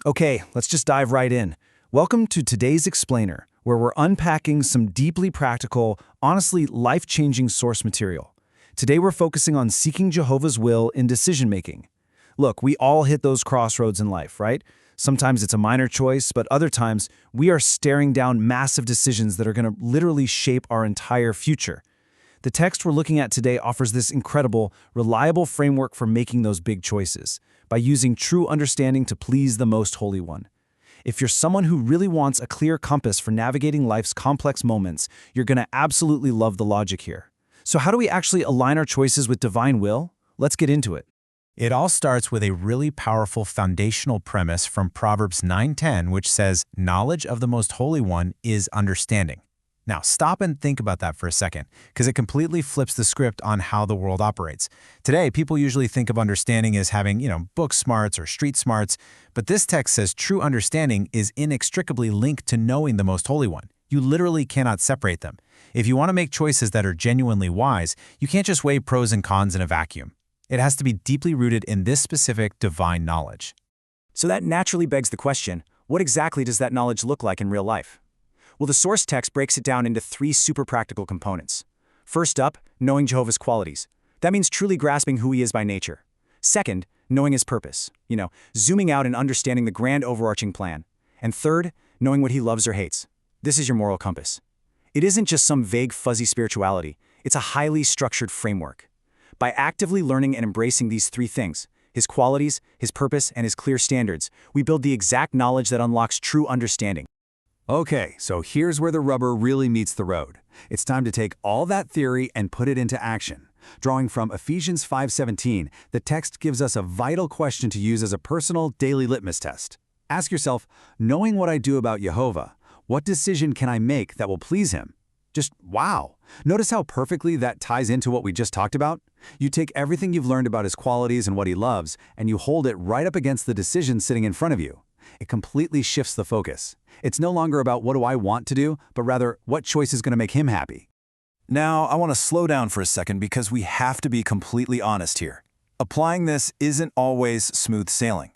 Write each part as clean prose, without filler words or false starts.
Okay, let's just dive right in. Welcome to today's Explainer, where we're unpacking some deeply practical, honestly life-changing source material. Today we're focusing on seeking Jehovah's will in decision-making. Look, we all hit those crossroads in life, right? Sometimes it's a minor choice, but other times we are staring down massive decisions that are going to literally shape our entire future. The text we're looking at today offers this incredible, reliable framework for making those big choices, by using true understanding to please the Most Holy One. If you're someone who really wants a clear compass for navigating life's complex moments, you're going to absolutely love the logic here. So how do we actually align our choices with divine will? Let's get into it. It all starts with a really powerful foundational premise from Proverbs 9:10, which says, "Knowledge of the Most Holy One is understanding." Now, stop and think about that for a second, because it completely flips the script on how the world operates. Today, people usually think of understanding as having, book smarts or street smarts, but this text says true understanding is inextricably linked to knowing the Most Holy One. You literally cannot separate them. If you want to make choices that are genuinely wise, you can't just weigh pros and cons in a vacuum. It has to be deeply rooted in this specific divine knowledge. So that naturally begs the question, what exactly does that knowledge look like in real life? Well, the source text breaks it down into three super practical components. First up, knowing Jehovah's qualities. That means truly grasping who he is by nature. Second, knowing his purpose. Zooming out and understanding the grand overarching plan. And third, knowing what he loves or hates. This is your moral compass. It isn't just some vague, fuzzy spirituality. It's a highly structured framework. By actively learning and embracing these three things, his qualities, his purpose, and his clear standards, we build the exact knowledge that unlocks true understanding. Okay, so here's where the rubber really meets the road. It's time to take all that theory and put it into action. Drawing from Ephesians 5:17, the text gives us a vital question to use as a personal daily litmus test. Ask yourself, knowing what I do about Jehovah, what decision can I make that will please him? Just wow! Notice how perfectly that ties into what we just talked about? You take everything you've learned about his qualities and what he loves, and you hold it right up against the decision sitting in front of you. It completely shifts the focus. It's no longer about what do I want to do, but rather what choice is going to make him happy. Now, I want to slow down for a second because we have to be completely honest here. Applying this isn't always smooth sailing.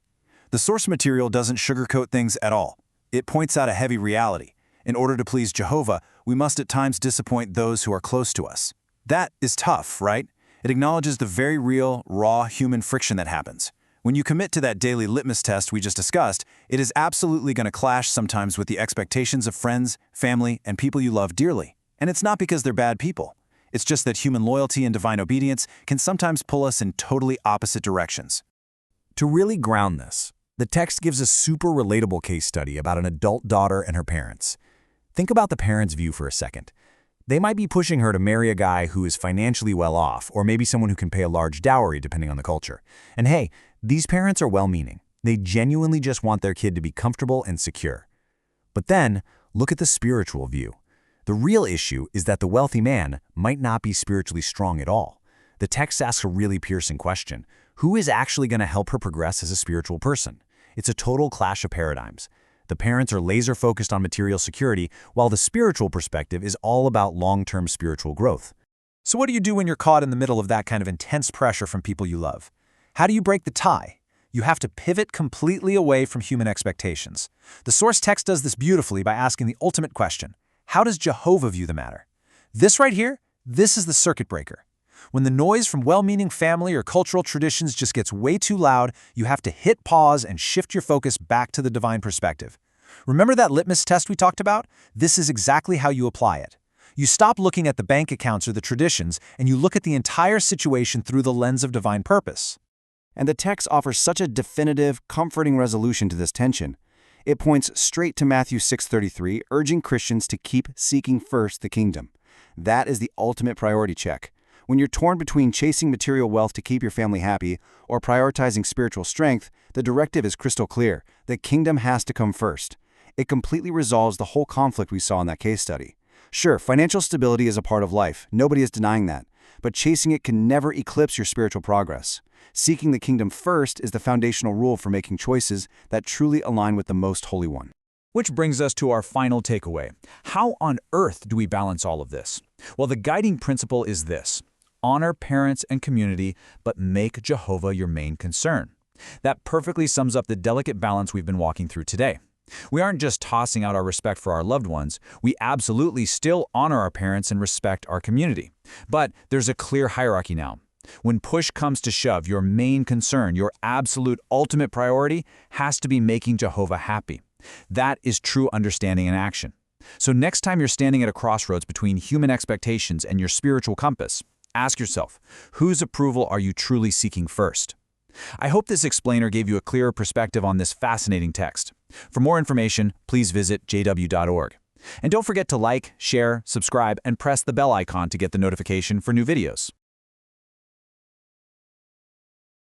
The source material doesn't sugarcoat things at all. It points out a heavy reality. In order to please Jehovah, we must at times disappoint those who are close to us. That is tough, right? It acknowledges the very real, raw human friction that happens. When you commit to that daily litmus test we just discussed, it is absolutely going to clash sometimes with the expectations of friends, family, and people you love dearly. And it's not because they're bad people. It's just that human loyalty and divine obedience can sometimes pull us in totally opposite directions. To really ground this, the text gives a super relatable case study about an adult daughter and her parents. Think about the parents' view for a second. They might be pushing her to marry a guy who is financially well off, or maybe someone who can pay a large dowry depending on the culture. And hey, these parents are well-meaning. They genuinely just want their kid to be comfortable and secure. But then, look at the spiritual view. The real issue is that the wealthy man might not be spiritually strong at all. The text asks a really piercing question. Who is actually going to help her progress as a spiritual person? It's a total clash of paradigms. The parents are laser-focused on material security, while the spiritual perspective is all about long-term spiritual growth. So what do you do when you're caught in the middle of that kind of intense pressure from people you love? How do you break the tie? You have to pivot completely away from human expectations. The source text does this beautifully by asking the ultimate question: how does Jehovah view the matter? This right here, this is the circuit breaker. When the noise from well-meaning family or cultural traditions just gets way too loud, you have to hit pause and shift your focus back to the divine perspective. Remember that litmus test we talked about? This is exactly how you apply it. You stop looking at the bank accounts or the traditions, and you look at the entire situation through the lens of divine purpose. And the text offers such a definitive, comforting resolution to this tension. It points straight to Matthew 6:33, urging Christians to keep seeking first the kingdom. That is the ultimate priority check. When you're torn between chasing material wealth to keep your family happy or prioritizing spiritual strength, the directive is crystal clear. The kingdom has to come first. It completely resolves the whole conflict we saw in that case study. Sure, financial stability is a part of life. Nobody is denying that. But chasing it can never eclipse your spiritual progress. Seeking the kingdom first is the foundational rule for making choices that truly align with the Most Holy One. Which brings us to our final takeaway. How on earth do we balance all of this? Well, the guiding principle is this: honor parents and community, but make Jehovah your main concern. That perfectly sums up the delicate balance we've been walking through today. We aren't just tossing out our respect for our loved ones, we absolutely still honor our parents and respect our community. But there's a clear hierarchy now. When push comes to shove, your main concern, your absolute ultimate priority, has to be making Jehovah happy. That is true understanding in action. So next time you're standing at a crossroads between human expectations and your spiritual compass, ask yourself, whose approval are you truly seeking first? I hope this explainer gave you a clearer perspective on this fascinating text. For more information, please visit jw.org. And don't forget to like, share, subscribe, and press the bell icon to get the notification for new videos.